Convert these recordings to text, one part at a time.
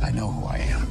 I know who I am.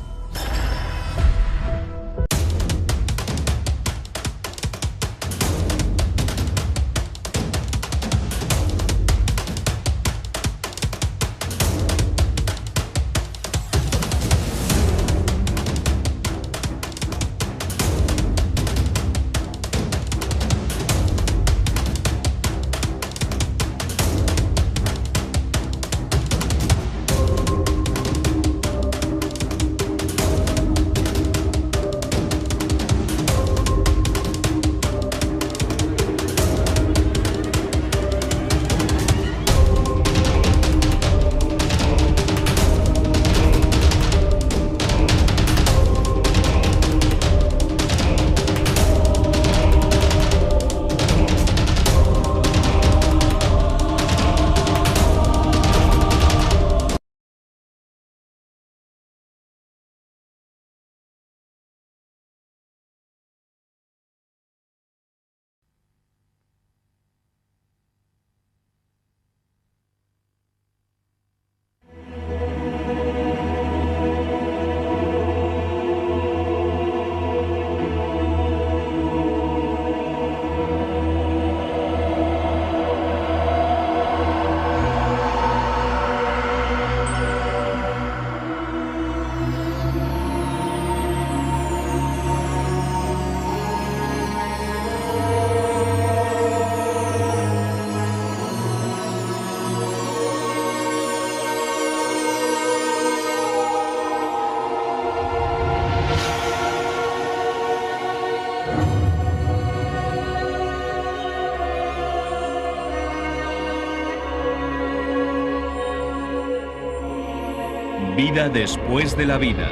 Vida después de la vida.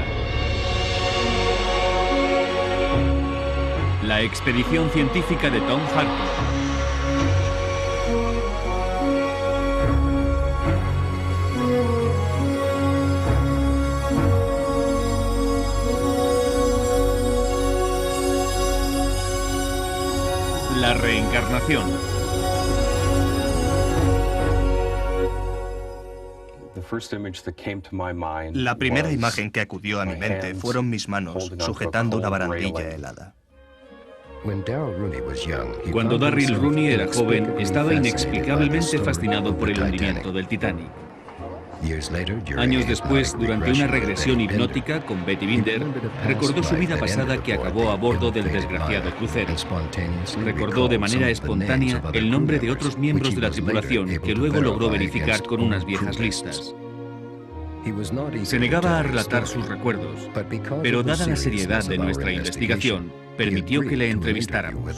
La expedición científica de Tom Harper. La reencarnación. La primera imagen que acudió a mi mente fueron mis manos sujetando una barandilla helada. Cuando Darryl Rooney era joven, estaba inexplicablemente fascinado por el hundimiento del Titanic. Años después, durante una regresión hipnótica con Betty Binder, recordó su vida pasada que acabó a bordo del desgraciado crucero. Recordó de manera espontánea el nombre de otros miembros de la tripulación que luego logró verificar con unas viejas listas. Se negaba a relatar sus recuerdos, pero dada la seriedad de nuestra investigación, permitió que le entrevistáramos.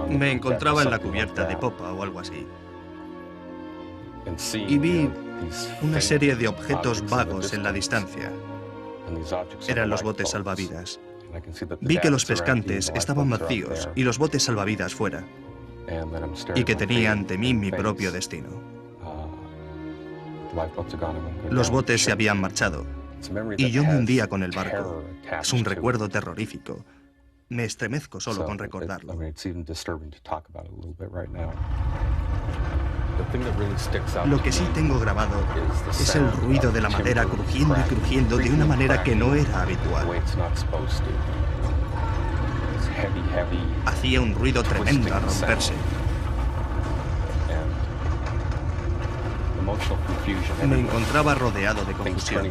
Me encontraba en la cubierta de popa o algo así. Y vi una serie de objetos vagos en la distancia. Eran los botes salvavidas. Vi que los pescantes estaban vacíos y los botes salvavidas fuera, y que tenía ante mí mi propio destino. Los botes se habían marchado, y yo me hundía con el barco. Es un recuerdo terrorífico. Me estremezco solo con recordarlo. Lo que sí tengo grabado es el ruido de la madera crujiendo y crujiendo de una manera que no era habitual. Hacía un ruido tremendo al romperse. Me encontraba rodeado de confusión.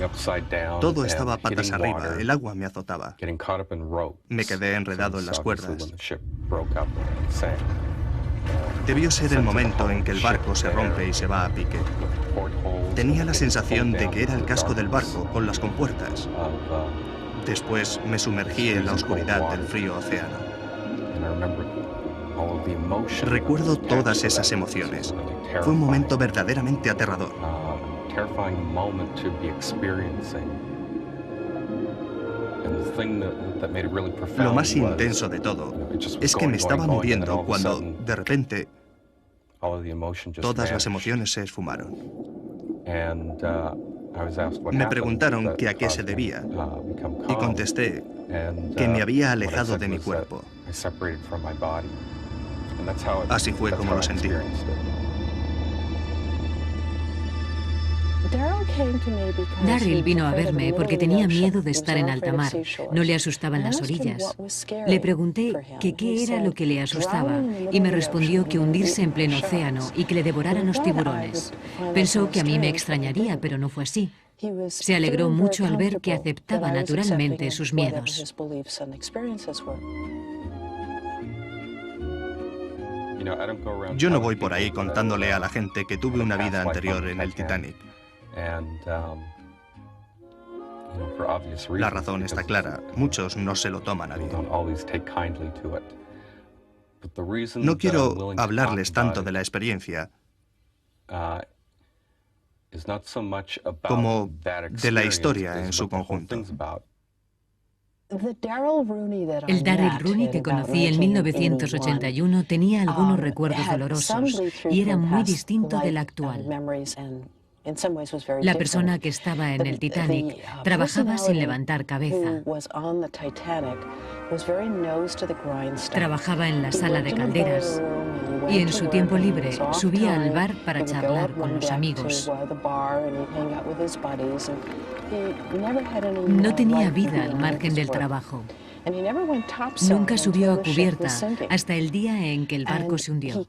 Todo estaba patas arriba, el agua me azotaba. Me quedé enredado en las cuerdas. Debió ser el momento en que el barco se rompe y se va a pique. Tenía la sensación de que era el casco del barco con las compuertas. Después me sumergí en la oscuridad del frío océano. Recuerdo todas esas emociones. Fue un momento verdaderamente aterrador. Lo más intenso de todo es que me estaba muriendo cuando, de repente, todas las emociones se esfumaron. Me preguntaron que a qué se debía y contesté que me había alejado de mi cuerpo. Así fue como lo sentí. Darryl vino a verme porque tenía miedo de estar en alta mar. No le asustaban las orillas. Le pregunté que qué era lo que le asustaba y me respondió que hundirse en pleno océano y que le devoraran los tiburones. Pensó que a mí me extrañaría, pero no fue así. Se alegró mucho al ver que aceptaba naturalmente sus miedos. Yo no voy por ahí contándole a la gente que tuve una vida anterior en el Titanic. La razón está clara, muchos no se lo toman a bien. No quiero hablarles tanto de la experiencia como de la historia en su conjunto. El Darryl Rooney que conocí en 1981 tenía algunos recuerdos dolorosos y era muy distinto del actual. La persona que estaba en el Titanic trabajaba sin levantar cabeza. Trabajaba en la sala de calderas y en su tiempo libre subía al bar para charlar con los amigos. No tenía vida al margen del trabajo. Nunca subió a cubierta hasta el día en que el barco se hundió.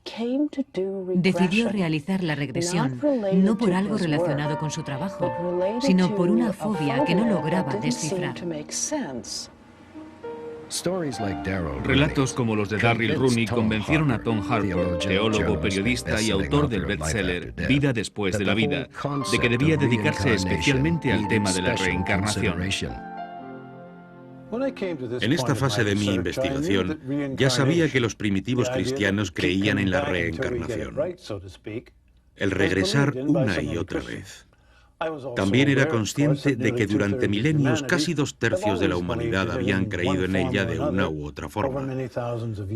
Decidió realizar la regresión, no por algo relacionado con su trabajo, sino por una fobia que no lograba descifrar. Relatos como los de Darryl Rooney convencieron a Tom Harper, teólogo, periodista y autor del bestseller Vida después de la vida, de que debía dedicarse especialmente al tema de la reencarnación. En esta fase de mi investigación, ya sabía que los primitivos cristianos creían en la reencarnación, el regresar una y otra vez. También era consciente de que durante milenios casi 2/3 de la humanidad habían creído en ella de una u otra forma.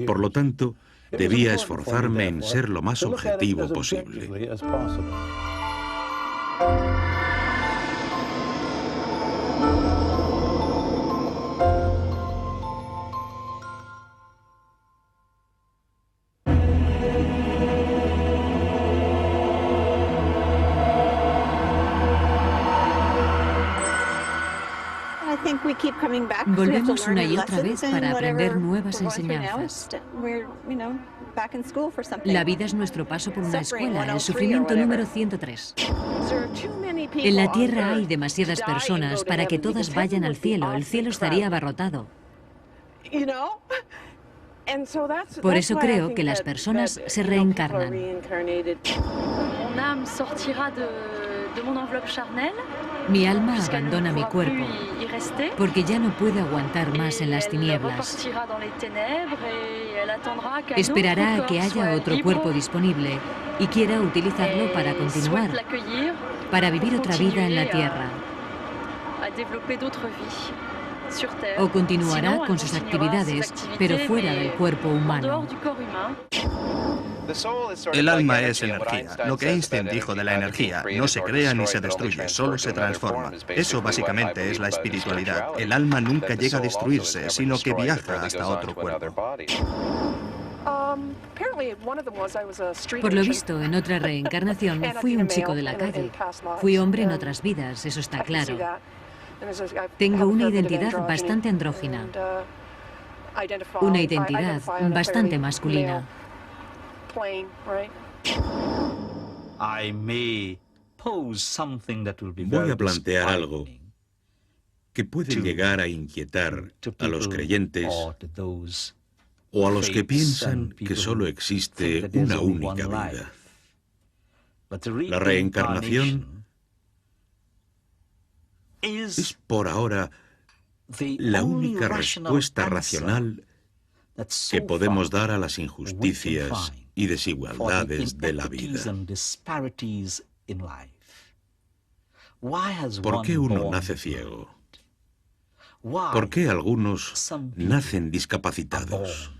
Por lo tanto, debía esforzarme en ser lo más objetivo posible. Volvemos una y otra vez para aprender nuevas enseñanzas. La vida es nuestro paso por una escuela, el sufrimiento número 103. En la Tierra hay demasiadas personas para que todas vayan al cielo. El cielo estaría abarrotado. Por eso creo que las personas se reencarnan. Mi alma abandona mi cuerpo porque ya no puede aguantar más en las tinieblas. Esperará a que haya otro cuerpo disponible y quiera utilizarlo para continuar, para vivir otra vida en la Tierra. O continuará con sus actividades, pero fuera del cuerpo humano. El alma es energía. Lo que Einstein dijo de la energía, no se crea ni se destruye, solo se transforma. Eso básicamente es la espiritualidad. El alma nunca llega a destruirse, sino que viaja hasta otro cuerpo. Por lo visto, en otra reencarnación, fui un chico de la calle. Fui hombre en otras vidas, eso está claro. Tengo una identidad bastante andrógina. Una identidad bastante masculina. Voy a plantear algo que puede llegar a inquietar a los creyentes o a los que piensan que solo existe una única vida. La reencarnación es por ahora la única respuesta racional que podemos dar a las injusticias y desigualdades de la vida. ¿Por qué uno nace ciego? ¿Por qué algunos nacen discapacitados?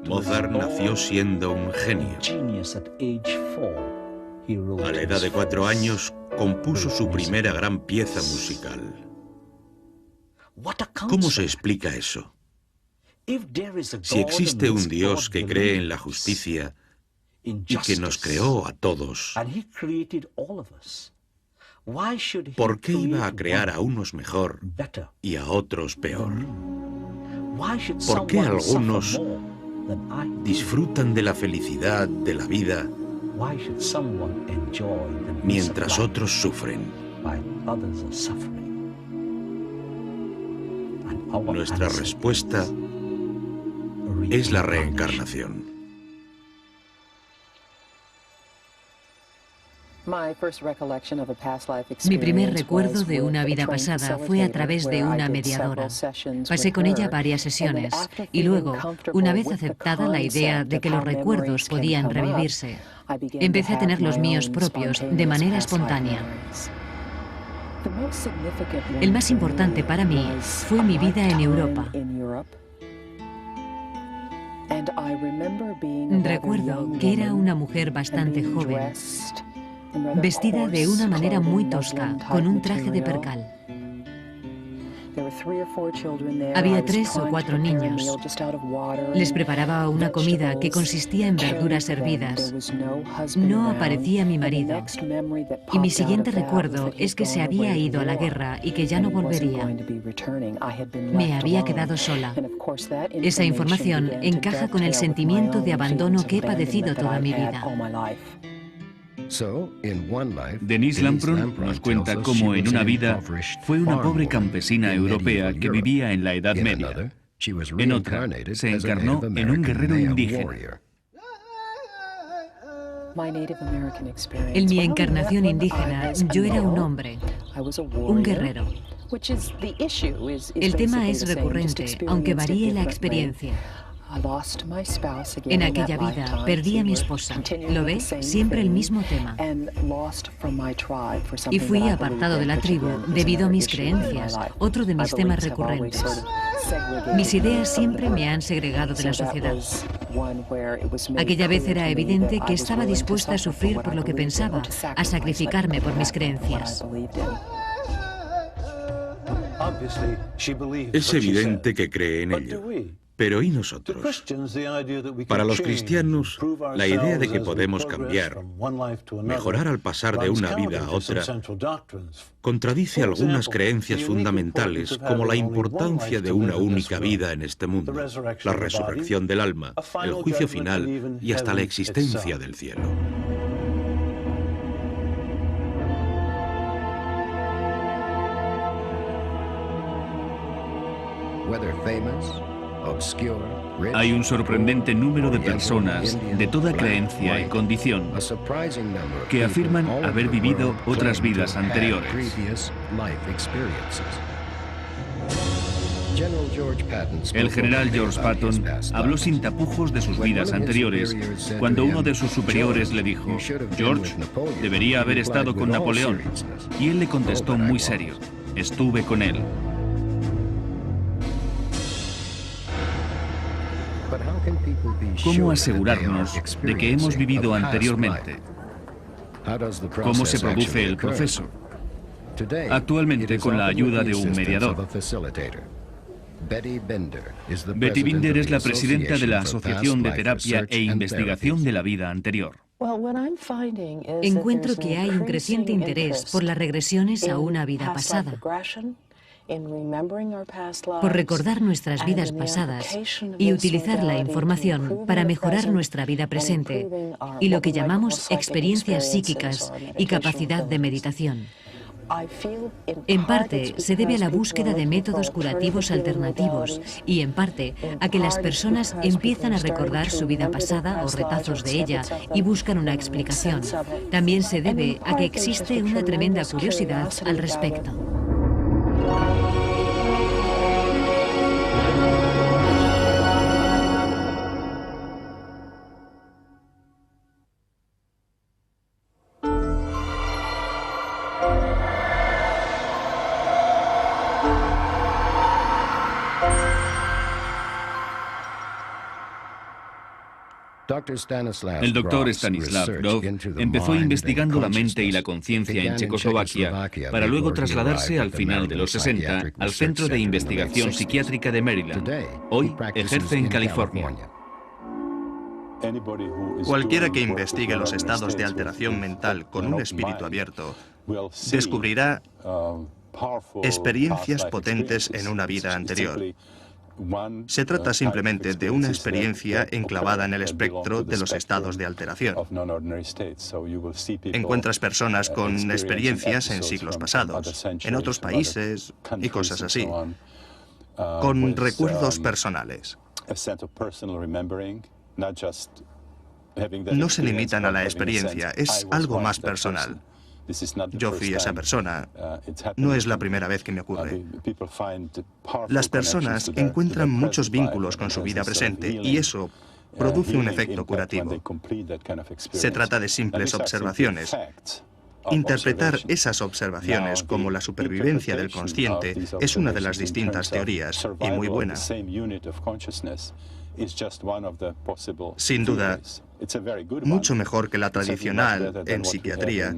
Mozart nació siendo un genio. A la edad de 4 años compuso su primera gran pieza musical. ¿Cómo se explica eso? Si existe un Dios que cree en la justicia y que nos creó a todos, ¿por qué iba a crear a unos mejor y a otros peor? ¿Por qué algunos disfrutan de la felicidad de la vida mientras otros sufren? Nuestra respuesta es la reencarnación. Mi primer recuerdo de una vida pasada fue a través de una mediadora. Pasé con ella varias sesiones y luego, una vez aceptada la idea de que los recuerdos podían revivirse, empecé a tener los míos propios de manera espontánea. El más importante para mí fue mi vida en Europa. Recuerdo que era una mujer bastante joven, vestida de una manera muy tosca, con un traje de percal. Había 3 o 4 niños. Les preparaba una comida que consistía en verduras hervidas. No aparecía mi marido. Y mi siguiente recuerdo es que se había ido a la guerra y que ya no volvería. Me había quedado sola. Esa información encaja con el sentimiento de abandono que he padecido toda mi vida. Denise Lampron nos cuenta cómo en una vida fue una pobre campesina europea que vivía en la Edad Media. En otra, se encarnó en un guerrero indígena. En mi encarnación indígena, yo era un hombre, un guerrero. El tema es recurrente, aunque varíe la experiencia. En aquella vida perdí a mi esposa. ¿Lo ves? Siempre el mismo tema. Y fui apartado de la tribu debido a mis creencias, otro de mis temas recurrentes. Mis ideas siempre me han segregado de la sociedad. Aquella vez era evidente que estaba dispuesta a sufrir por lo que pensaba, a sacrificarme por mis creencias. Es evidente que cree en ello. Pero ¿y nosotros? Para los cristianos, la idea de que podemos cambiar, mejorar al pasar de una vida a otra, contradice algunas creencias fundamentales como la importancia de una única vida en este mundo, la resurrección del alma, el juicio final y hasta la existencia del cielo. Hay un sorprendente número de personas de toda creencia y condición que afirman haber vivido otras vidas anteriores. El general George Patton habló sin tapujos de sus vidas anteriores cuando uno de sus superiores le dijo: George, debería haber estado con Napoleón. Y él le contestó muy serio: estuve con él. ¿Cómo asegurarnos de que hemos vivido anteriormente? ¿Cómo se produce el proceso? Actualmente, con la ayuda de un mediador. Betty Binder es la presidenta de la Asociación de Terapia e Investigación de la Vida Anterior. Encuentro que hay un creciente interés por las regresiones a una vida pasada, por recordar nuestras vidas pasadas y utilizar la información para mejorar nuestra vida presente y lo que llamamos experiencias psíquicas y capacidad de meditación. En parte se debe a la búsqueda de métodos curativos alternativos y en parte a que las personas empiezan a recordar su vida pasada o retazos de ella y buscan una explicación. También se debe a que existe una tremenda curiosidad al respecto. El doctor Stanislav Grof empezó investigando la mente y la conciencia en Checoslovaquia para luego trasladarse al final de los 60 al Centro de Investigación Psiquiátrica de Maryland. Hoy ejerce en California. Cualquiera que investigue los estados de alteración mental con un espíritu abierto descubrirá experiencias potentes en una vida anterior. Se trata simplemente de una experiencia enclavada en el espectro de los estados de alteración. Encuentras personas con experiencias en siglos pasados, en otros países y cosas así, con recuerdos personales. No se limitan a la experiencia, es algo más personal. Yo fui esa persona. No es la primera vez que me ocurre. Las personas encuentran muchos vínculos con su vida presente y eso produce un efecto curativo. Se trata de simples observaciones. Interpretar esas observaciones como la supervivencia del consciente es una de las distintas teorías y muy buena. Sin duda, mucho mejor que la tradicional en psiquiatría,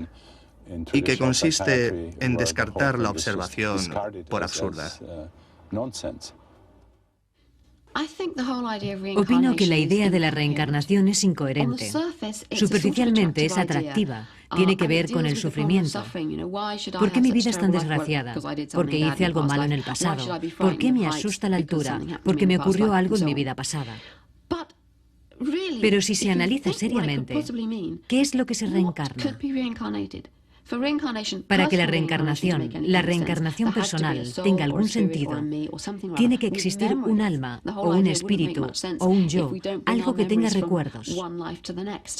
y que consiste en descartar la observación por absurda. Opino que la idea de la reencarnación es incoherente. Superficialmente es atractiva. Tiene que ver con el sufrimiento. ¿Por qué mi vida es tan desgraciada? Porque hice algo malo en el pasado. ¿Por qué me asusta la altura? Porque me ocurrió algo en mi vida pasada. Pero si se analiza seriamente, ¿qué es lo que se reencarna? Para que la reencarnación personal, tenga algún sentido, tiene que existir un alma, o un espíritu, o un yo, algo que tenga recuerdos.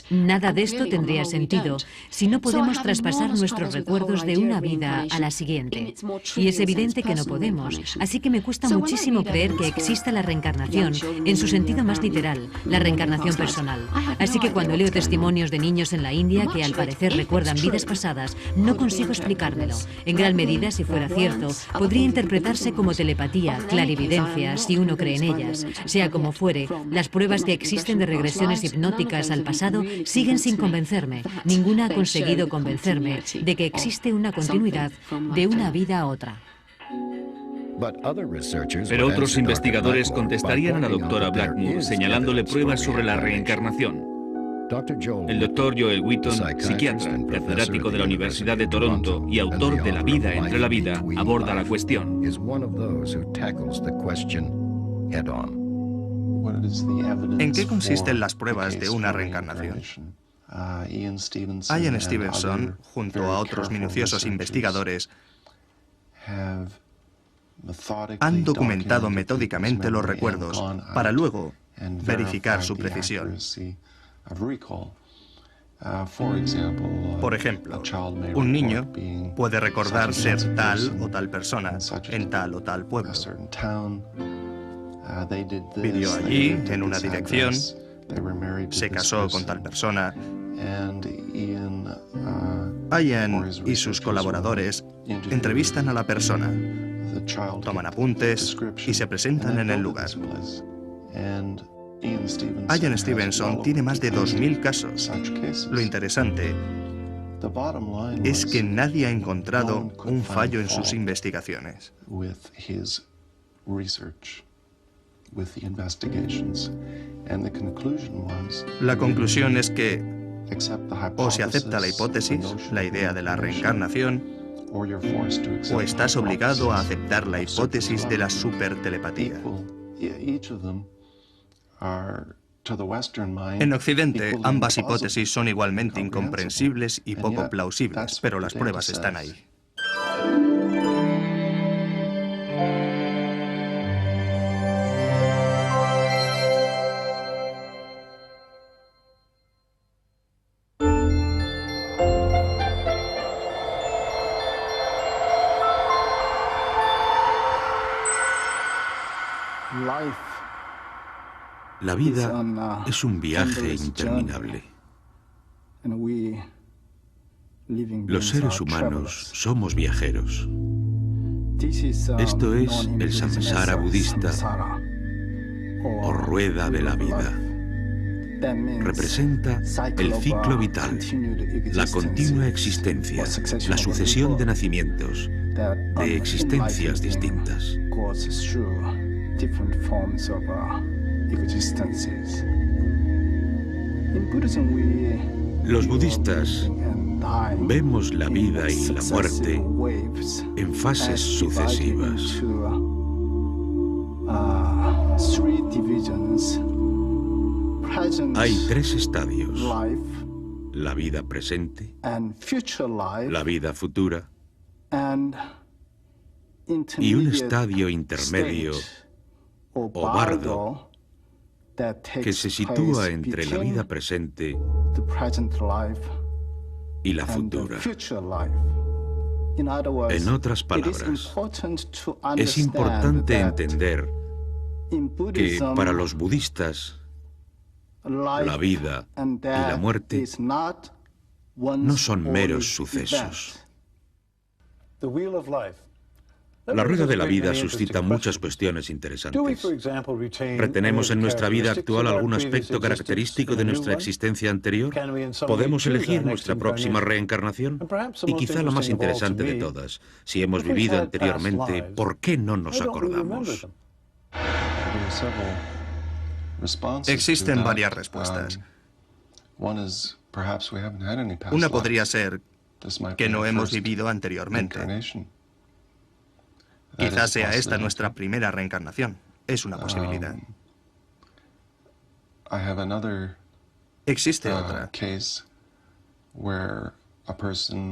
Nada de esto tendría sentido si no podemos traspasar nuestros recuerdos de una vida a la siguiente. Y es evidente que no podemos, así que me cuesta muchísimo creer que exista la reencarnación en su sentido más literal, la reencarnación personal. Así que cuando leo testimonios de niños en la India que al parecer recuerdan vidas pasadas, no consigo explicármelo. En gran medida, si fuera cierto, podría interpretarse como telepatía, clarividencia, si uno cree en ellas. Sea como fuere, las pruebas que existen de regresiones hipnóticas al pasado siguen sin convencerme. Ninguna ha conseguido convencerme de que existe una continuidad de una vida a otra. Pero otros investigadores contestarían a la doctora Blackmore señalándole pruebas sobre la reencarnación. El doctor Joel Wheaton, psiquiatra, catedrático de la Universidad de Toronto y autor de La vida entre la vida, aborda la cuestión. ¿En qué consisten las pruebas de una reencarnación? Ian Stevenson, junto a otros minuciosos investigadores, han documentado metódicamente los recuerdos para luego verificar su precisión. Por ejemplo, un niño puede recordar ser tal o tal persona en tal o tal pueblo. Vivió allí, en una dirección, se casó con tal persona. Ian y sus colaboradores entrevistan a la persona, toman apuntes y se presentan en el lugar. Ian Stevenson tiene más de 2000 casos. Lo interesante es que nadie ha encontrado un fallo en sus investigaciones. La conclusión es que o se acepta la hipótesis, la idea de la reencarnación, o estás obligado a aceptar la hipótesis de la supertelepatía. En Occidente, ambas hipótesis son igualmente incomprensibles y poco plausibles, pero las pruebas están ahí. La vida es un viaje interminable. Los seres humanos somos viajeros. Esto es el samsara budista, o rueda de la vida. Representa el ciclo vital, la continua existencia, la sucesión de nacimientos, de existencias distintas. Los budistas vemos la vida y la muerte en fases sucesivas. Hay 3 estadios: la vida presente, la vida futura y un estadio intermedio o bardo que se sitúa entre la vida presente y la futura. En otras palabras, es importante entender que para los budistas la vida y la muerte no son meros sucesos. La rueda de la vida suscita muchas cuestiones interesantes. ¿Retenemos en nuestra vida actual algún aspecto característico de nuestra existencia anterior? ¿Podemos elegir nuestra próxima reencarnación? Y quizá la más interesante de todas, si hemos vivido anteriormente, ¿por qué no nos acordamos? Existen varias respuestas. Una podría ser que no hemos vivido anteriormente. Quizás sea esta nuestra primera reencarnación. Es una posibilidad. Existe otra.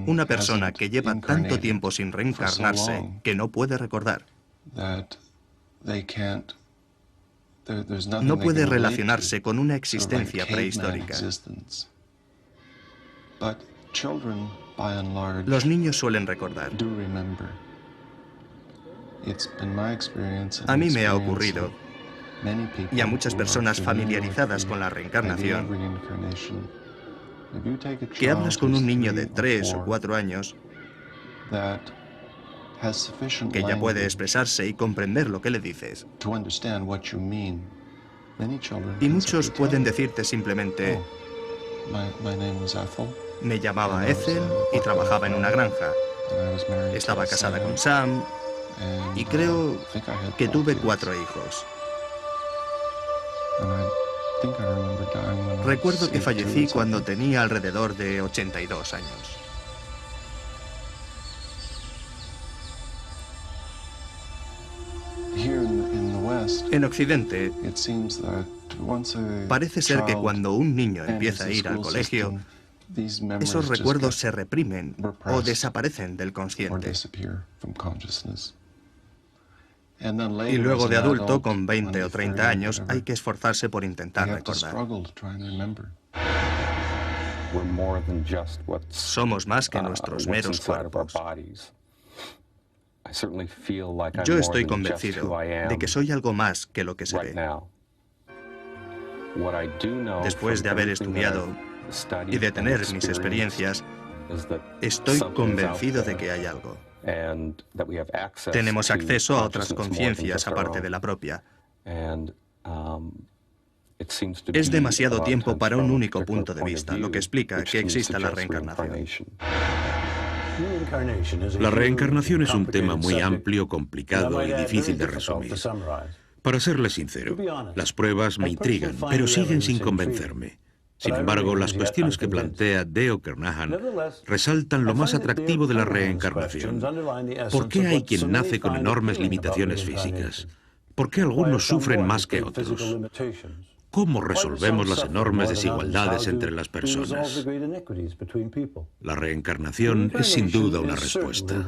Una persona que lleva tanto tiempo sin reencarnarse que no puede recordar. No puede relacionarse con una existencia prehistórica. Los niños suelen recordar. A mí me ha ocurrido, y a muchas personas familiarizadas con la reencarnación, que hablas con un niño de 3 o 4 años que ya puede expresarse y comprender lo que le dices. Y muchos pueden decirte simplemente: me llamaba Ethel y trabajaba en una granja. Estaba casada con Sam y creo que tuve 4 hijos. Recuerdo que fallecí cuando tenía alrededor de 82 años. En Occidente, parece ser que cuando un niño empieza a ir al colegio, esos recuerdos se reprimen o desaparecen del consciente. Y luego de adulto, con 20 o 30 años, hay que esforzarse por intentar recordar. Somos más que nuestros meros cuerpos. Yo estoy convencido de que soy algo más que lo que se ve. Después de haber estudiado y de tener mis experiencias, estoy convencido de que hay algo. Tenemos acceso a otras conciencias aparte de la propia. Es demasiado tiempo para un único punto de vista, lo que explica que exista la reencarnación. La reencarnación es un tema muy amplio, complicado y difícil de resumir. Para serle sincero, las pruebas me intrigan, pero siguen sin convencerme. Sin embargo, las cuestiones que plantea Deo Kernahan resaltan lo más atractivo de la reencarnación. ¿Por qué hay quien nace con enormes limitaciones físicas? ¿Por qué algunos sufren más que otros? ¿Cómo resolvemos las enormes desigualdades entre las personas? La reencarnación es sin duda una respuesta.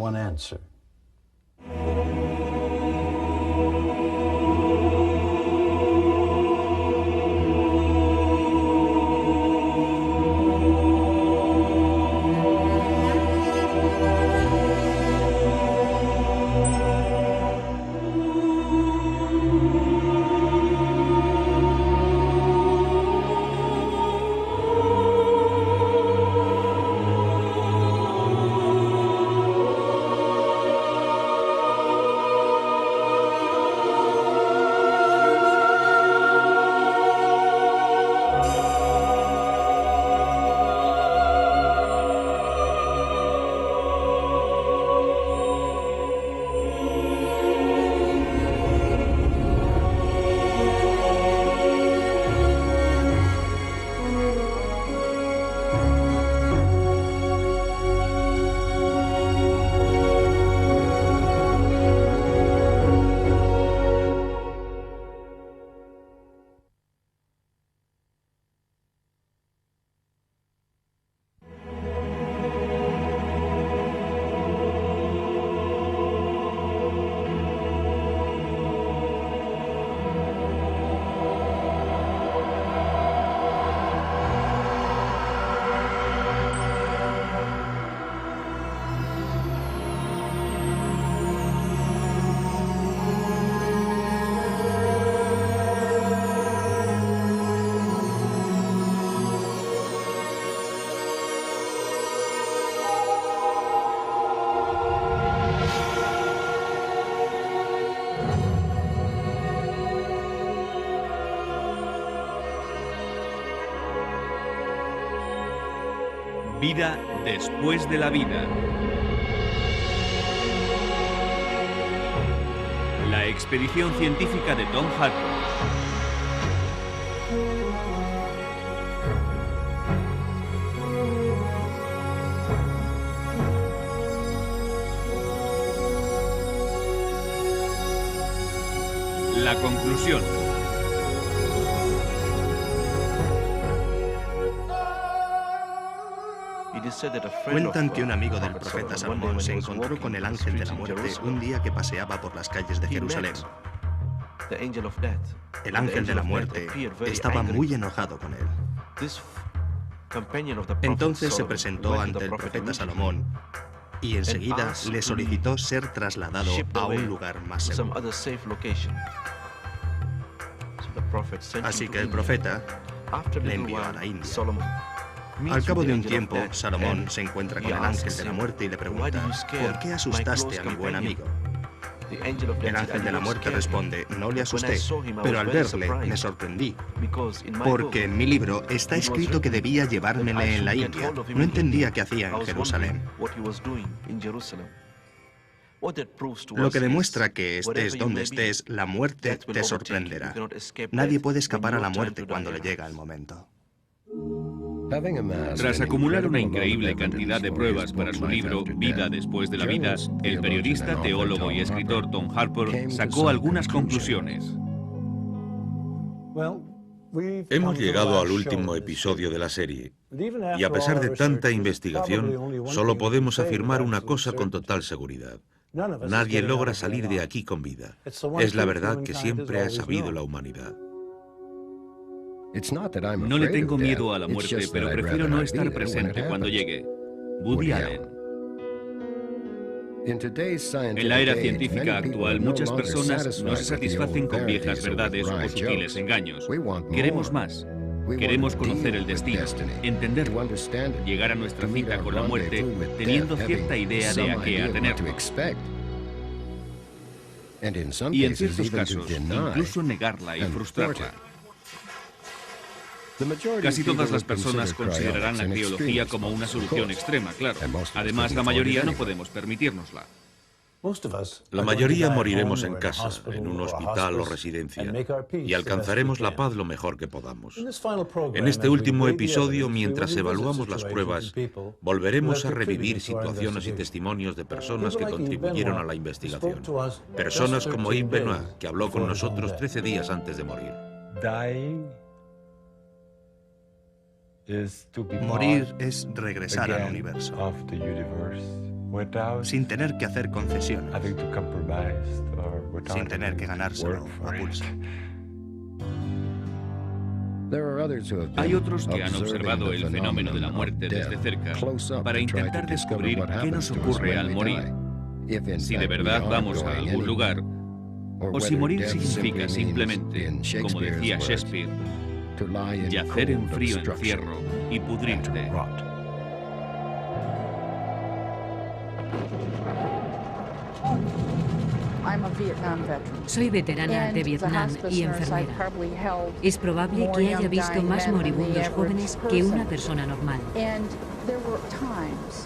Vida después de la vida. La expedición científica de Tom Harper. La conclusión. Cuentan que un amigo del profeta Salomón se encontró con el ángel de la muerte un día que paseaba por las calles de Jerusalén. El ángel de la muerte estaba muy enojado con él. Entonces se presentó ante el profeta Salomón y enseguida le solicitó ser trasladado a un lugar más seguro. Así que el profeta le envió a la India. Al cabo de un tiempo, Salomón se encuentra con el ángel de la muerte y le pregunta: ¿por qué asustaste a mi buen amigo? El ángel de la muerte responde: no le asusté, pero al verle me sorprendí, porque en mi libro está escrito que debía llevármele en la India. No entendía qué hacía en Jerusalén. Lo que demuestra que estés donde estés, la muerte te sorprenderá. Nadie puede escapar a la muerte cuando le llega el momento. Tras acumular una increíble cantidad de pruebas para su libro Vida después de la vida, el periodista, teólogo y escritor Tom Harper sacó algunas conclusiones. Hemos llegado al último episodio de la serie, y a pesar de tanta investigación, solo podemos afirmar una cosa con total seguridad. Nadie logra salir de aquí con vida. Es la verdad que siempre ha sabido la humanidad. No le tengo miedo a la muerte, pero prefiero no estar presente cuando llegue. Woody Allen. En la era científica actual, muchas personas no se satisfacen con viejas verdades o sutiles engaños. Queremos más. Queremos conocer el destino, entenderlo, llegar a nuestra cita con la muerte teniendo cierta idea de a qué atenernos. Y en ciertos casos, incluso negarla y frustrarla. Casi todas las personas considerarán la criología como una solución extrema, claro. Además, la mayoría no podemos permitírnosla. La mayoría moriremos en casa, en un hospital o residencia, y alcanzaremos la paz lo mejor que podamos. En este último episodio, mientras evaluamos las pruebas, volveremos a revivir situaciones y testimonios de personas que contribuyeron a la investigación. Personas como Yves Benoit, que habló con nosotros 13 días antes de morir. Morir es regresar al universo, sin tener que hacer concesiones, sin tener que ganárselo a pulso. Hay otros que han observado el fenómeno de la muerte desde cerca para intentar descubrir qué nos ocurre al morir, si de verdad vamos a algún lugar, o si morir significa simplemente, como decía Shakespeare, yacer en frío encierro y pudrirte. Soy veterana de Vietnam y enfermera. Es probable que haya visto más moribundos jóvenes que una persona normal.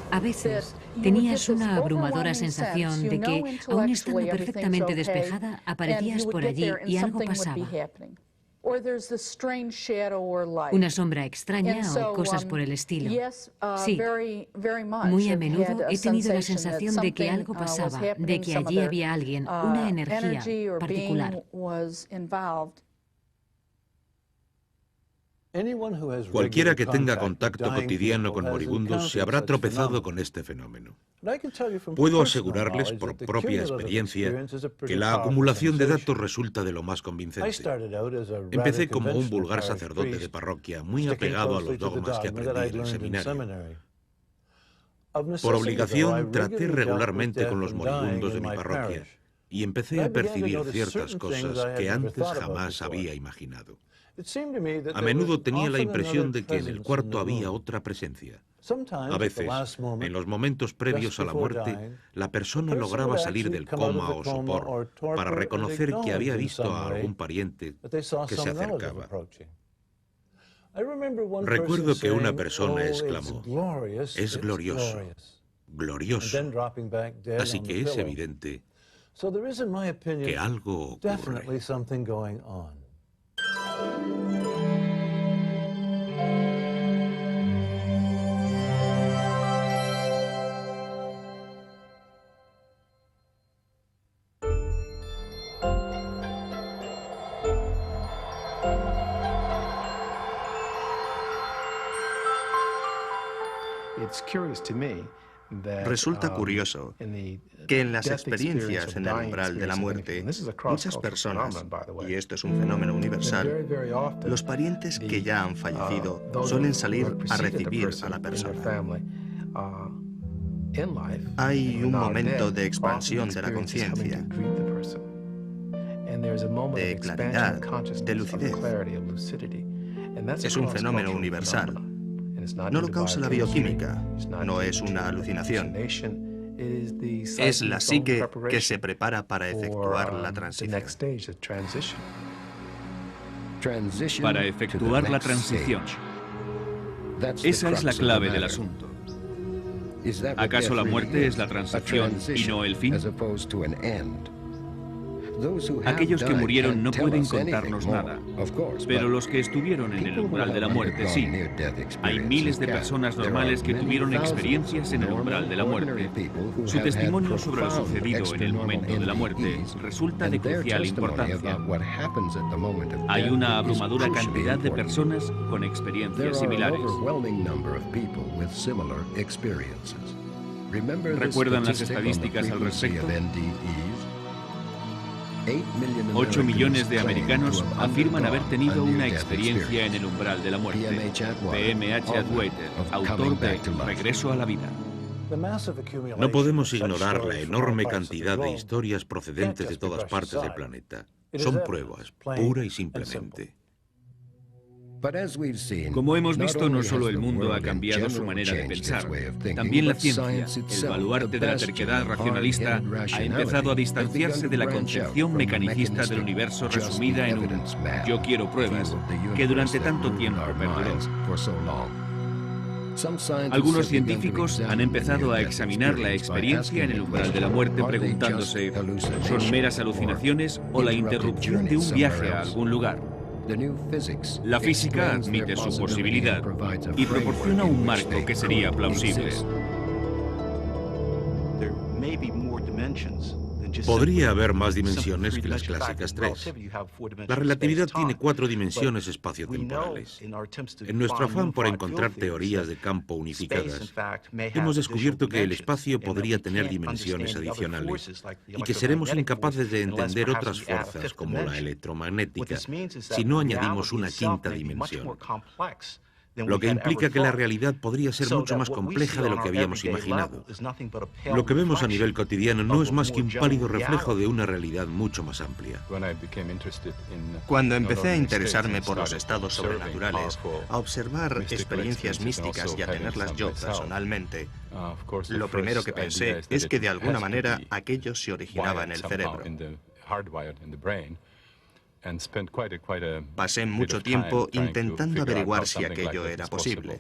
A veces tenías una abrumadora sensación de que, aun estando perfectamente despejada, aparecías por allí y algo pasaba. Una sombra extraña o cosas por el estilo. Sí, muy a menudo he tenido la sensación de que algo pasaba, de que allí había alguien, una energía particular. Cualquiera que tenga contacto cotidiano con moribundos se habrá tropezado con este fenómeno. Puedo asegurarles por propia experiencia que la acumulación de datos resulta de lo más convincente. Empecé como un vulgar sacerdote de parroquia, muy apegado a los dogmas que aprendí en el seminario. Por obligación, traté regularmente con los moribundos de mi parroquia y empecé a percibir ciertas cosas que antes jamás había imaginado. A menudo tenía la impresión de que en el cuarto había otra presencia. A veces, en los momentos previos a la muerte, la persona lograba salir del coma o sopor para reconocer que había visto a algún pariente que se acercaba. Recuerdo que una persona exclamó, es glorioso, glorioso. Así que es evidente que algo ocurre. Resulta curioso que en las experiencias en el umbral de la muerte, muchas personas, y esto es un fenómeno universal, los parientes que ya han fallecido suelen salir a recibir a la persona. Hay un momento de expansión de la conciencia, de claridad, de lucidez. Es un fenómeno universal. No lo causa la bioquímica, no es una alucinación. Es la psique que se prepara para efectuar la transición. Para efectuar la transición. Esa es la clave del asunto. ¿Acaso la muerte es la transición y no el fin? Aquellos que murieron no pueden contarnos nada, pero los que estuvieron en el umbral de la muerte sí. Hay miles de personas normales que tuvieron experiencias en el umbral de la muerte. Su testimonio sobre lo sucedido en el momento de la muerte resulta de crucial importancia. Hay una abrumadora cantidad de personas con experiencias similares. ¿Recuerdan las estadísticas al respecto? 8 millones de americanos afirman haber tenido una experiencia en el umbral de la muerte. B.M.H. Atwater, autor de Regreso a la vida. No podemos ignorar la enorme cantidad de historias procedentes de todas partes del planeta. Son pruebas, pura y simplemente. Como hemos visto, no solo el mundo ha cambiado su manera de pensar, también la ciencia, el baluarte de la terquedad racionalista, ha empezado a distanciarse de la concepción mecanicista del universo resumida en un «yo quiero pruebas» que durante tanto tiempo perduró. Algunos científicos han empezado a examinar la experiencia en el umbral de la muerte preguntándose ¿son meras alucinaciones o la interrupción de un viaje a algún lugar? La física admite su posibilidad y proporciona un marco que sería plausible. Podría haber más dimensiones que las clásicas 3. La relatividad tiene 4 dimensiones espaciotemporales. En nuestro afán por encontrar teorías de campo unificadas, hemos descubierto que el espacio podría tener dimensiones adicionales y que seremos incapaces de entender otras fuerzas como la electromagnética si no añadimos una quinta dimensión. Lo que implica que la realidad podría ser mucho más compleja de lo que habíamos imaginado. Lo que vemos a nivel cotidiano no es más que un pálido reflejo de una realidad mucho más amplia. Cuando empecé a interesarme por los estados sobrenaturales, a observar experiencias místicas y a tenerlas yo personalmente, lo primero que pensé es que de alguna manera aquello se originaba en el cerebro. Pasé mucho tiempo intentando averiguar si aquello era posible.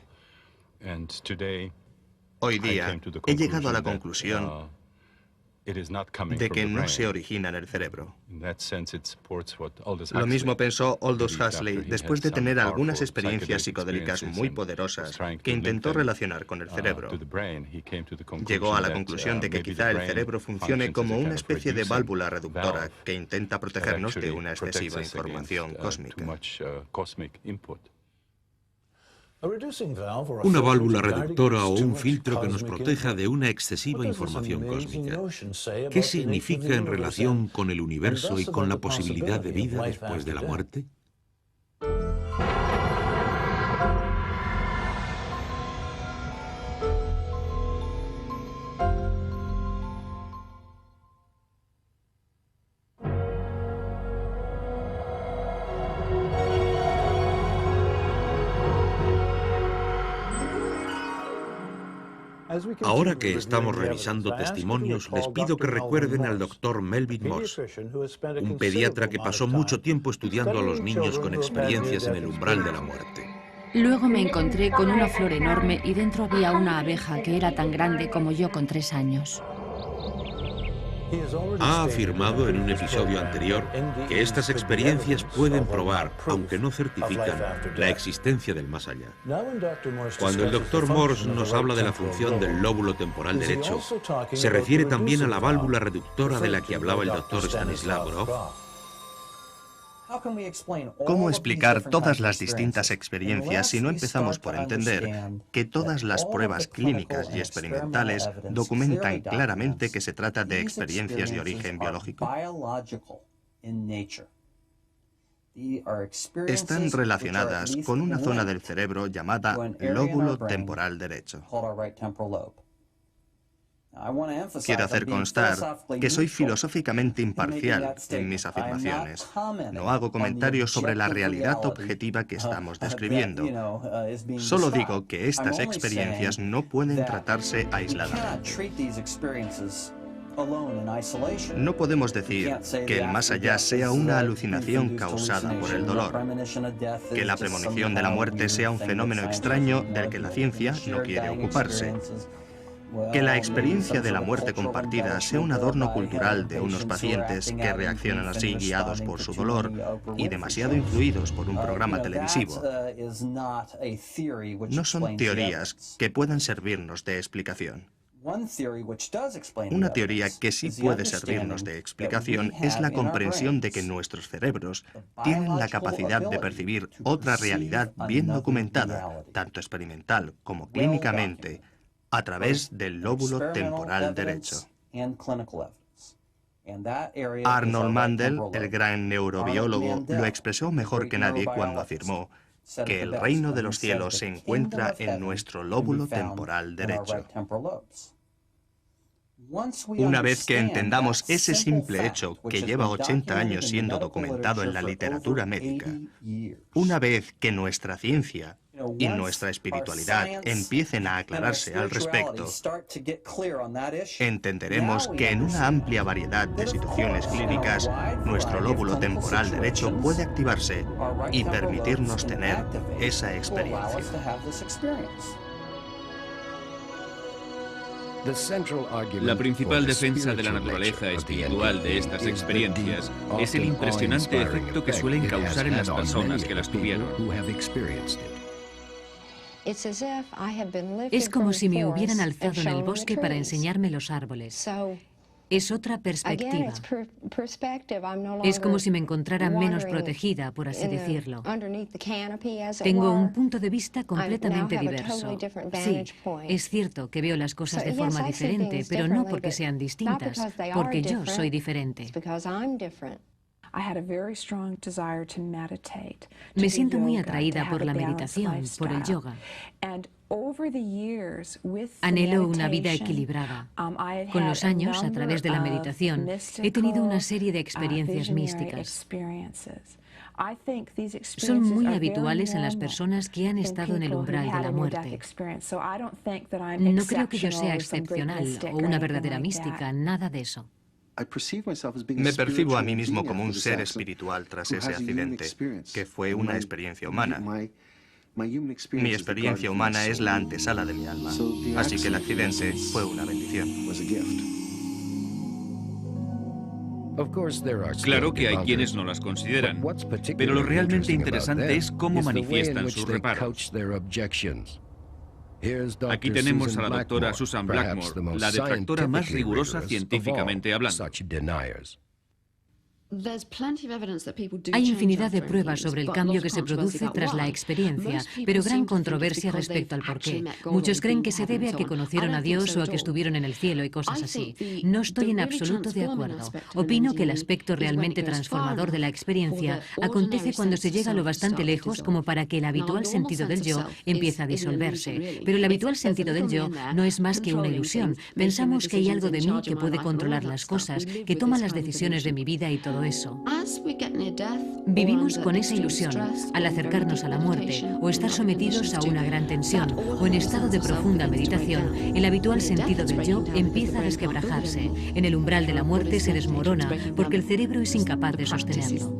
Hoy día he llegado a la conclusión de que no se origina en el cerebro. Lo mismo pensó Aldous Huxley después de tener algunas experiencias psicodélicas muy poderosas que intentó relacionar con el cerebro. Llegó a la conclusión de que quizá el cerebro funcione como una especie de válvula reductora que intenta protegernos de una excesiva información cósmica. Una válvula reductora o un filtro que nos proteja de una excesiva información cósmica. ¿Qué significa en relación con el universo y con la posibilidad de vida después de la muerte? Ahora que estamos revisando testimonios, les pido que recuerden al Dr. Melvin Morse, un pediatra que pasó mucho tiempo estudiando a los niños con experiencias en el umbral de la muerte. Luego me encontré con una flor enorme y dentro había una abeja que era tan grande como yo con 3 años. Ha afirmado en un episodio anterior que estas experiencias pueden probar, aunque no certifican, la existencia del más allá. Cuando el Dr. Morse nos habla de la función del lóbulo temporal derecho, se refiere también a la válvula reductora de la que hablaba el Dr. Stanislav Grof. ¿Cómo explicar todas las distintas experiencias si no empezamos por entender que todas las pruebas clínicas y experimentales documentan claramente que se trata de experiencias de origen biológico? Están relacionadas con una zona del cerebro llamada lóbulo temporal derecho. Quiero hacer constar que soy filosóficamente imparcial en mis afirmaciones. No hago comentarios sobre la realidad objetiva que estamos describiendo. Solo digo que estas experiencias no pueden tratarse aisladamente. No podemos decir que el más allá sea una alucinación causada por el dolor, que la premonición de la muerte sea un fenómeno extraño del que la ciencia no quiere ocuparse, que la experiencia de la muerte compartida sea un adorno cultural de unos pacientes que reaccionan así guiados por su dolor y demasiado influidos por un programa televisivo. No son teorías que puedan servirnos de explicación. Una teoría que sí puede servirnos de explicación es la comprensión de que nuestros cerebros tienen la capacidad de percibir otra realidad bien documentada, tanto experimental como clínicamente, a través del lóbulo temporal derecho. Arnold Mandel, el gran neurobiólogo, lo expresó mejor que nadie cuando afirmó que el reino de los cielos se encuentra en nuestro lóbulo temporal derecho. Una vez que entendamos ese simple hecho que lleva 80 años siendo documentado en la literatura médica, una vez que nuestra ciencia y nuestra espiritualidad empiecen a aclararse al respecto, entenderemos que en una amplia variedad de situaciones clínicas, nuestro lóbulo temporal derecho puede activarse y permitirnos tener esa experiencia. La principal defensa de la naturaleza espiritual de estas experiencias es el impresionante efecto que suelen causar en las personas que las tuvieron. Es como si me hubieran alzado en el bosque para enseñarme los árboles. Es otra perspectiva. Es como si me encontrara menos protegida, por así decirlo. Tengo un punto de vista completamente diverso. Sí, es cierto que veo las cosas de forma diferente, pero no porque sean distintas, porque yo soy diferente. Me siento muy atraída por la meditación, por el yoga. Anhelo una vida equilibrada. Con los años, a través de la meditación, he tenido una serie de experiencias místicas. Son muy habituales en las personas que han estado en el umbral de la muerte. No creo que yo sea excepcional o una verdadera mística, nada de eso. Me percibo a mí mismo como un ser espiritual tras ese accidente, que fue una experiencia humana. Mi experiencia humana es la antesala de mi alma, así que el accidente fue una bendición. Claro que hay quienes no las consideran, pero lo realmente interesante es cómo manifiestan sus reparos. Aquí tenemos a la doctora Susan Blackmore, la detractora más rigurosa científicamente hablando. Hay infinidad de pruebas sobre el cambio que se produce tras la experiencia, pero gran controversia respecto al porqué. Muchos creen que se debe a que conocieron a Dios o a que estuvieron en el cielo y cosas así. No estoy en absoluto de acuerdo. Opino que el aspecto realmente transformador de la experiencia acontece cuando se llega lo bastante lejos como para que el habitual sentido del yo empiece a disolverse. Pero el habitual sentido del yo no es más que una ilusión. Pensamos que hay algo de mí que puede controlar las cosas, que toma las decisiones de mi vida y todo todo eso. Vivimos con esa ilusión al acercarnos a la muerte o estar sometidos a una gran tensión o en estado de profunda meditación. El habitual sentido del yo empieza a resquebrajarse. En el umbral de la muerte se desmorona porque el cerebro es incapaz de sostenerlo.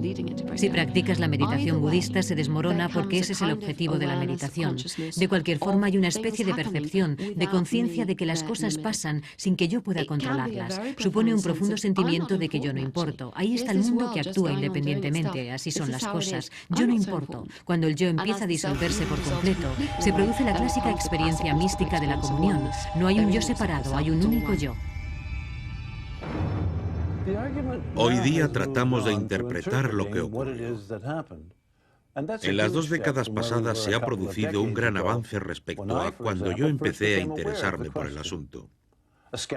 Si practicas la meditación budista se desmorona porque ese es el objetivo de la meditación. De cualquier forma hay una especie de percepción, de conciencia de que las cosas pasan sin que yo pueda controlarlas. Supone un profundo sentimiento de que yo no importo. Ahí está el mundo que actúa independientemente, así son las cosas. Yo no importo. Cuando el yo empieza a disolverse por completo, se produce la clásica experiencia mística de la comunión. No hay un yo separado, hay un único yo. Hoy día tratamos de interpretar lo que ocurrió. En las 2 décadas pasadas se ha producido un gran avance respecto a cuando yo empecé a interesarme por el asunto.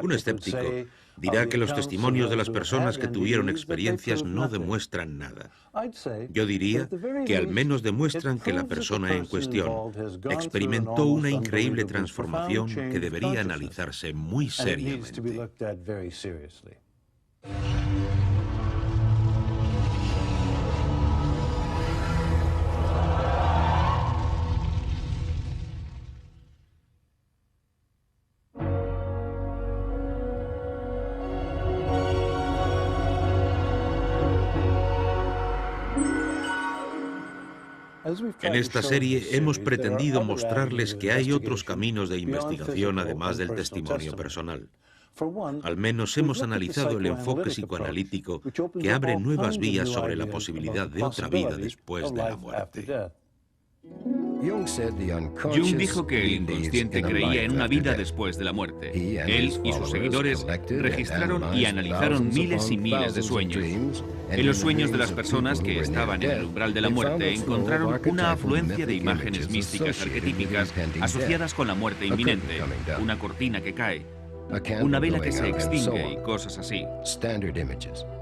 Un escéptico dirá que los testimonios de las personas que tuvieron experiencias no demuestran nada. Yo diría que al menos demuestran que la persona en cuestión experimentó una increíble transformación que debería analizarse muy seriamente. En esta serie hemos pretendido mostrarles que hay otros caminos de investigación además del testimonio personal. Al menos hemos analizado el enfoque psicoanalítico que abre nuevas vías sobre la posibilidad de otra vida después de la muerte. Jung dijo que el inconsciente creía en una vida después de la muerte. Él y sus seguidores registraron y analizaron miles y miles de sueños. En los sueños de las personas que estaban en el umbral de la muerte encontraron una afluencia de imágenes místicas arquetípicas asociadas con la muerte inminente, una cortina que cae, una vela que se extingue y cosas así.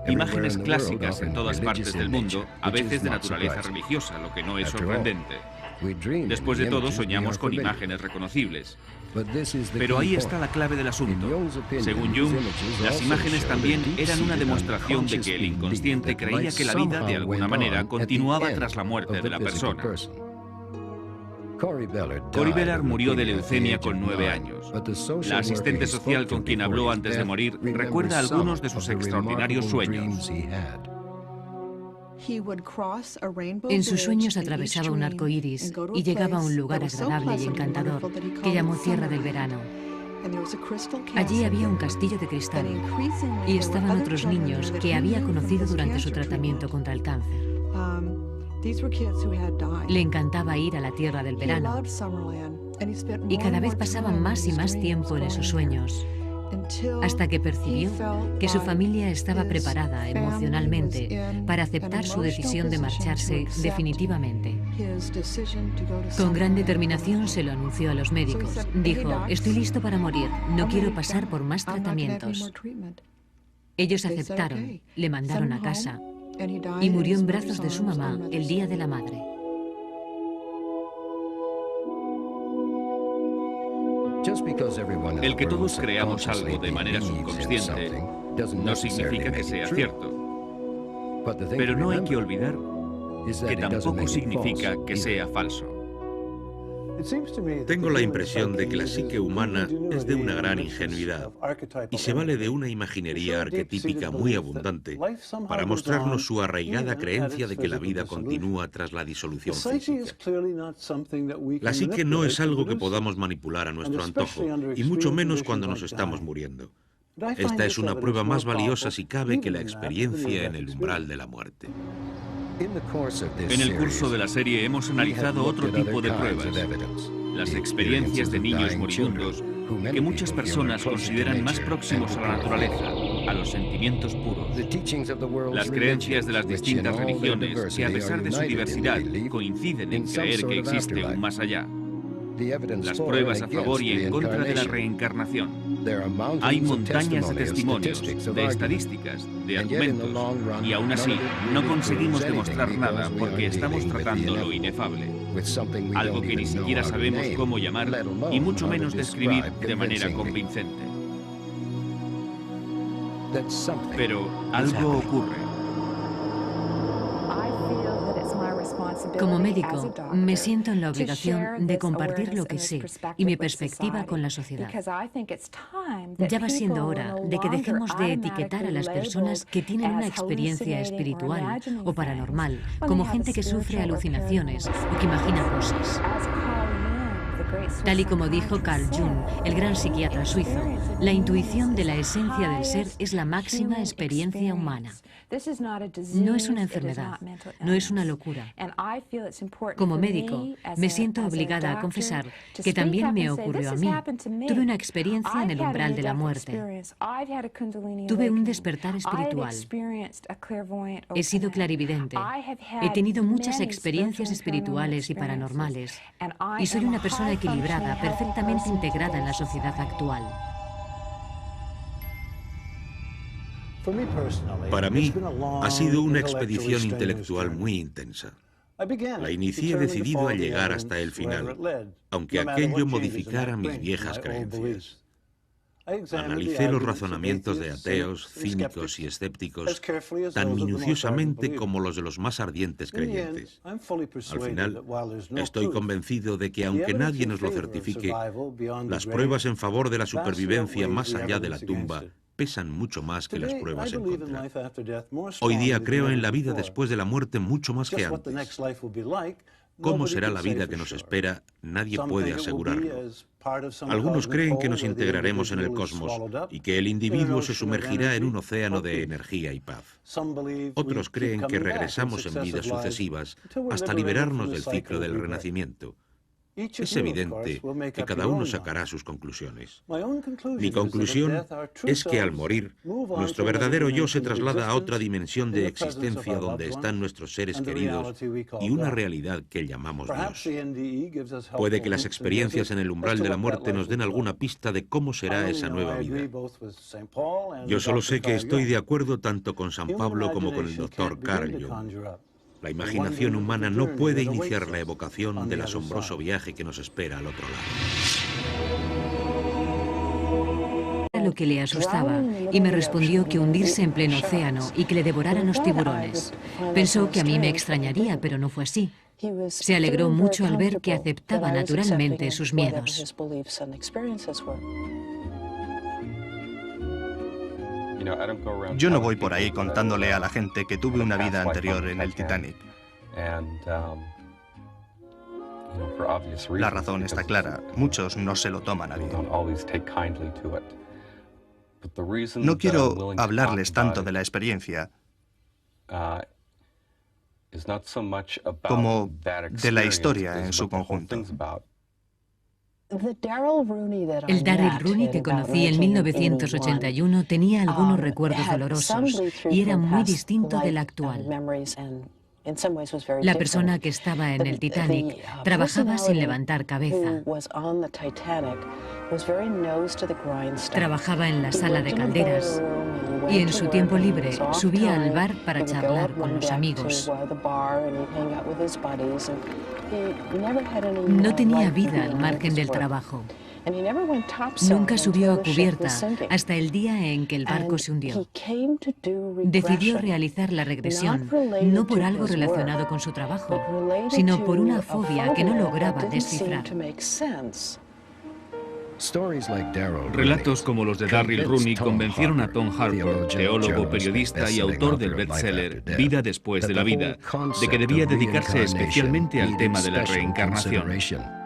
Imágenes clásicas en todas partes del mundo, a veces de naturaleza religiosa, lo que no es sorprendente. Después de todo, soñamos con imágenes reconocibles. Pero ahí está la clave del asunto. Según Jung, las imágenes también eran una demostración de que el inconsciente creía que la vida, de alguna manera, continuaba tras la muerte de la persona. Cory Bellard murió de leucemia con 9 años. La asistente social con quien habló antes de morir recuerda algunos de sus extraordinarios sueños. En sus sueños atravesaba un arco iris y llegaba a un lugar agradable y encantador que llamó Tierra del Verano. Allí había un castillo de cristal y estaban otros niños que había conocido durante su tratamiento contra el cáncer. Le encantaba ir a la Tierra del Verano y cada vez pasaban más y más tiempo en esos sueños, hasta que percibió que su familia estaba preparada emocionalmente para aceptar su decisión de marcharse definitivamente. Con gran determinación se lo anunció a los médicos. Dijo: estoy listo para morir, no quiero pasar por más tratamientos. Ellos aceptaron, le mandaron a casa y murió en brazos de su mamá el día de la madre. El que todos creamos algo de manera subconsciente no significa que sea cierto. Pero no hay que olvidar que tampoco significa que sea falso. Tengo la impresión de que la psique humana es de una gran ingenuidad y se vale de una imaginería arquetípica muy abundante para mostrarnos su arraigada creencia de que la vida continúa tras la disolución física. La psique no es algo que podamos manipular a nuestro antojo, y mucho menos cuando nos estamos muriendo. Esta es una prueba más valiosa, si cabe, que la experiencia en el umbral de la muerte. En el curso de la serie hemos analizado otro tipo de pruebas, las experiencias de niños moribundos que muchas personas consideran más próximos a la naturaleza, a los sentimientos puros. Las creencias de las distintas religiones, que a pesar de su diversidad, coinciden en creer que existe un más allá. Las pruebas a favor y en contra de la reencarnación. Hay montañas de testimonios, de estadísticas, de argumentos, y aún así no conseguimos demostrar nada porque estamos tratando lo inefable, algo que ni siquiera sabemos cómo llamar y mucho menos describir de manera convincente. Pero algo ocurre. Como médico, me siento en la obligación de compartir lo que sé y mi perspectiva con la sociedad. Ya va siendo hora de que dejemos de etiquetar a las personas que tienen una experiencia espiritual o paranormal como gente que sufre alucinaciones o que imagina cosas. Tal y como dijo Carl Jung, el gran psiquiatra suizo, la intuición de la esencia del ser es la máxima experiencia humana. No es una enfermedad, no es una locura. Como médico, me siento obligada a confesar que también me ocurrió a mí. Tuve una experiencia en el umbral de la muerte. Tuve un despertar espiritual. He sido clarividente. He tenido muchas experiencias espirituales y paranormales. Y soy una persona equilibrada, perfectamente integrada en la sociedad actual. Para mí, ha sido una expedición intelectual muy intensa. La inicié decidido a llegar hasta el final, aunque aquello modificara mis viejas creencias. Analicé los razonamientos de ateos, cínicos y escépticos tan minuciosamente como los de los más ardientes creyentes. Al final, estoy convencido de que aunque nadie nos lo certifique, las pruebas en favor de la supervivencia más allá de la tumba pesan mucho más que las pruebas en contra. Hoy día creo en la vida después de la muerte mucho más que antes. ¿Cómo será la vida que nos espera? Nadie puede asegurarlo. Algunos creen que nos integraremos en el cosmos y que el individuo se sumergirá en un océano de energía y paz. Otros creen que regresamos en vidas sucesivas hasta liberarnos del ciclo del renacimiento. Es evidente que cada uno sacará sus conclusiones. Mi conclusión es que al morir, nuestro verdadero yo se traslada a otra dimensión de existencia donde están nuestros seres queridos y una realidad que llamamos Dios. Puede que las experiencias en el umbral de la muerte nos den alguna pista de cómo será esa nueva vida. Yo solo sé que estoy de acuerdo tanto con San Pablo como con el Dr. Carl Jung. La imaginación humana no puede iniciar la evocación del asombroso viaje que nos espera al otro lado. Era lo que le asustaba y me respondió que hundirse en pleno océano y que le devoraran los tiburones. Pensó que a mí me extrañaría, pero no fue así. Se alegró mucho al ver que aceptaba naturalmente sus miedos. Yo no voy por ahí contándole a la gente que tuve una vida anterior en el Titanic. La razón está clara, muchos no se lo toman a bien. No quiero hablarles tanto de la experiencia como de la historia en su conjunto. El Darryl Rooney que conocí en 1981 tenía algunos recuerdos dolorosos y era muy distinto del actual. La persona que estaba en el Titanic trabajaba sin levantar cabeza. Trabajaba en la sala de calderas y en su tiempo libre subía al bar para charlar con los amigos. No tenía vida al margen del trabajo. Nunca subió a cubierta hasta el día en que el barco se hundió. Decidió realizar la regresión, no por algo relacionado con su trabajo, sino por una fobia que no lograba descifrar. Relatos como los de Darryl Rooney convencieron a Tom Harper, teólogo, periodista y autor del bestseller Vida después de la vida, de que debía dedicarse especialmente al tema de la reencarnación.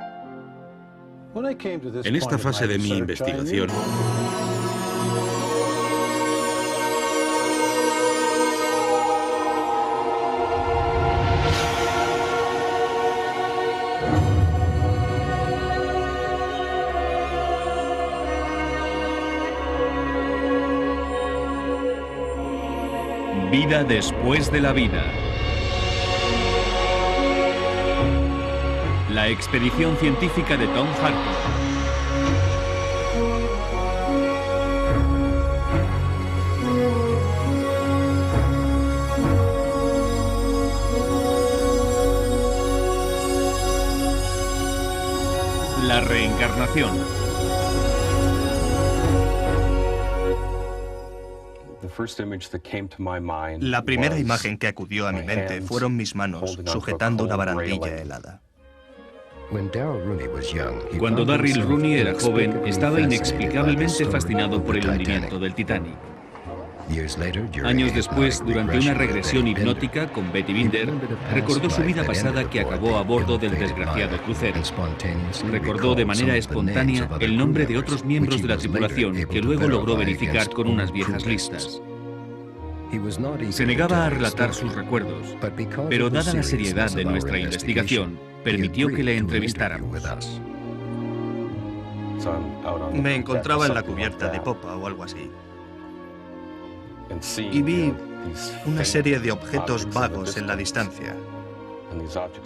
En esta fase de mi investigación, Vida después de la vida. La expedición científica de Tom Harper. La reencarnación. La primera imagen que acudió a mi mente fueron mis manos sujetando una barandilla helada. Cuando Darryl Rooney era joven, estaba inexplicablemente fascinado por el hundimiento del Titanic. Años después, durante una regresión hipnótica con Betty Binder, recordó su vida pasada que acabó a bordo del desgraciado crucero. Recordó de manera espontánea el nombre de otros miembros de la tripulación que luego logró verificar con unas viejas listas. Se negaba a relatar sus recuerdos, pero dada la seriedad de nuestra investigación, permitió que le entrevistáramos. Me encontraba en la cubierta de popa o algo así. Y vi una serie de objetos vagos en la distancia.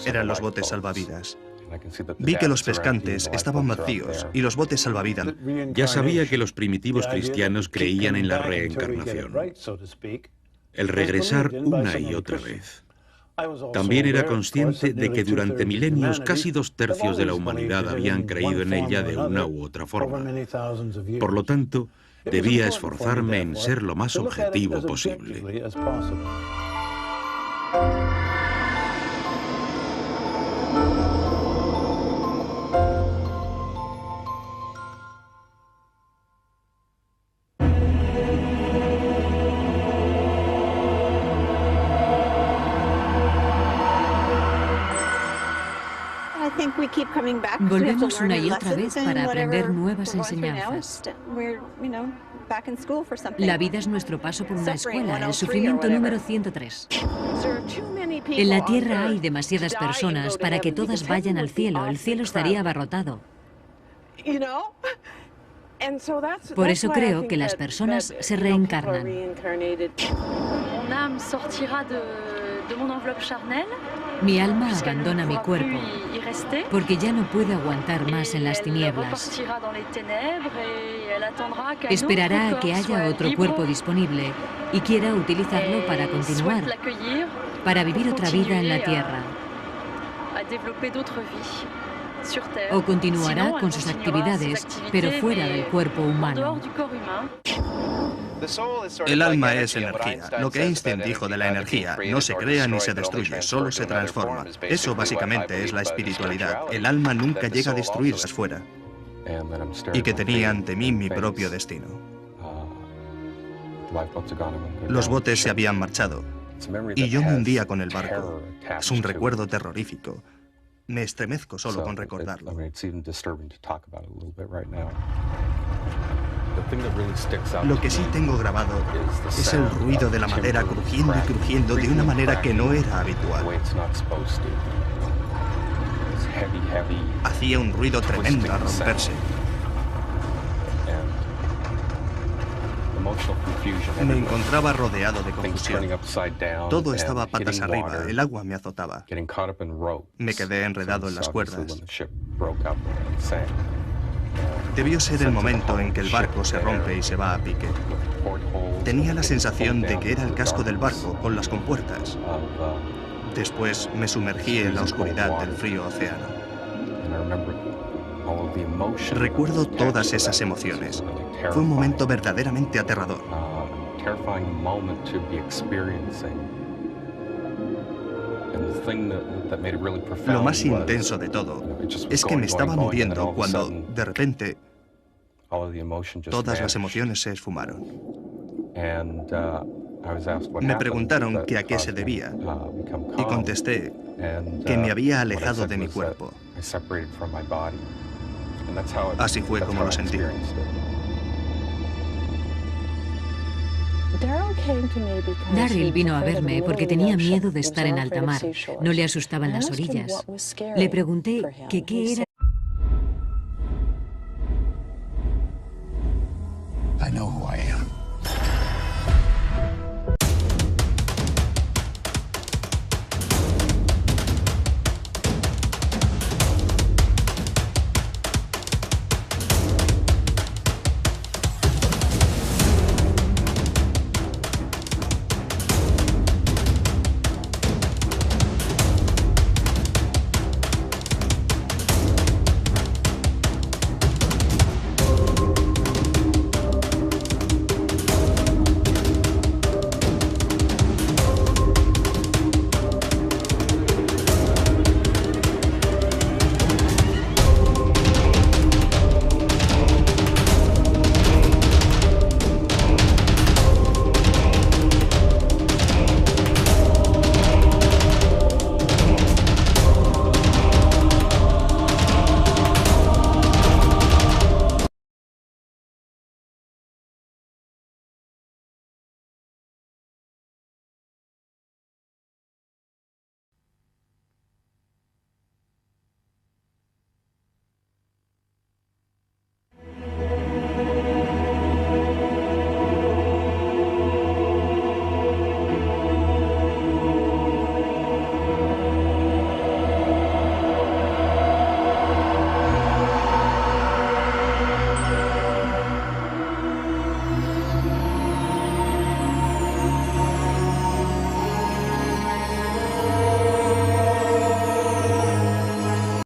Eran los botes salvavidas. Vi que los pescantes estaban vacíos y los botes salvavidas. Ya sabía que los primitivos cristianos creían en la reencarnación, el regresar una y otra vez. También era consciente de que durante milenios casi 2/3 de la humanidad habían creído en ella de una u otra forma. Por lo tanto, debía esforzarme en ser lo más objetivo posible. Volvemos una y otra vez para aprender nuevas enseñanzas. La vida es nuestro paso por una escuela, el sufrimiento número 103. En la Tierra hay demasiadas personas para que todas vayan al cielo. El cielo estaría abarrotado. Por eso creo que las personas se reencarnan. Mi alma abandona mi cuerpo porque ya no puede aguantar más en las tinieblas. Esperará a que haya otro cuerpo disponible y quiera utilizarlo para continuar, para vivir otra vida en la Tierra. O continuará con sus actividades, pero fuera del cuerpo humano. El alma es energía. Lo que Einstein dijo de la energía, no se crea ni se destruye, solo se transforma. Eso básicamente es la espiritualidad. El alma nunca llega a destruirse afuera. Y que tenía ante mí mi propio destino. Los botes se habían marchado y yo me hundía con el barco. Es un recuerdo terrorífico. Me estremezco solo con recordarlo. Lo que sí tengo grabado es el ruido de la madera crujiendo y crujiendo de una manera que no era habitual. Hacía un ruido tremendo al romperse. Me encontraba rodeado de confusión. Todo estaba patas arriba, el agua me azotaba. Me quedé enredado en las cuerdas. Debió ser el momento en que el barco se rompe y se va a pique. Tenía la sensación de que era el casco del barco con las compuertas. Después me sumergí en la oscuridad del frío océano. Recuerdo todas esas emociones. Fue un momento verdaderamente aterrador. Lo más intenso de todo es que me estaba muriendo cuando, de repente, todas las emociones se esfumaron. Me preguntaron que a qué se debía y contesté que me había alejado de mi cuerpo. Así fue como lo sentí. Darryl vino a verme porque tenía miedo de estar en alta mar. No le asustaban las orillas. Le pregunté que qué era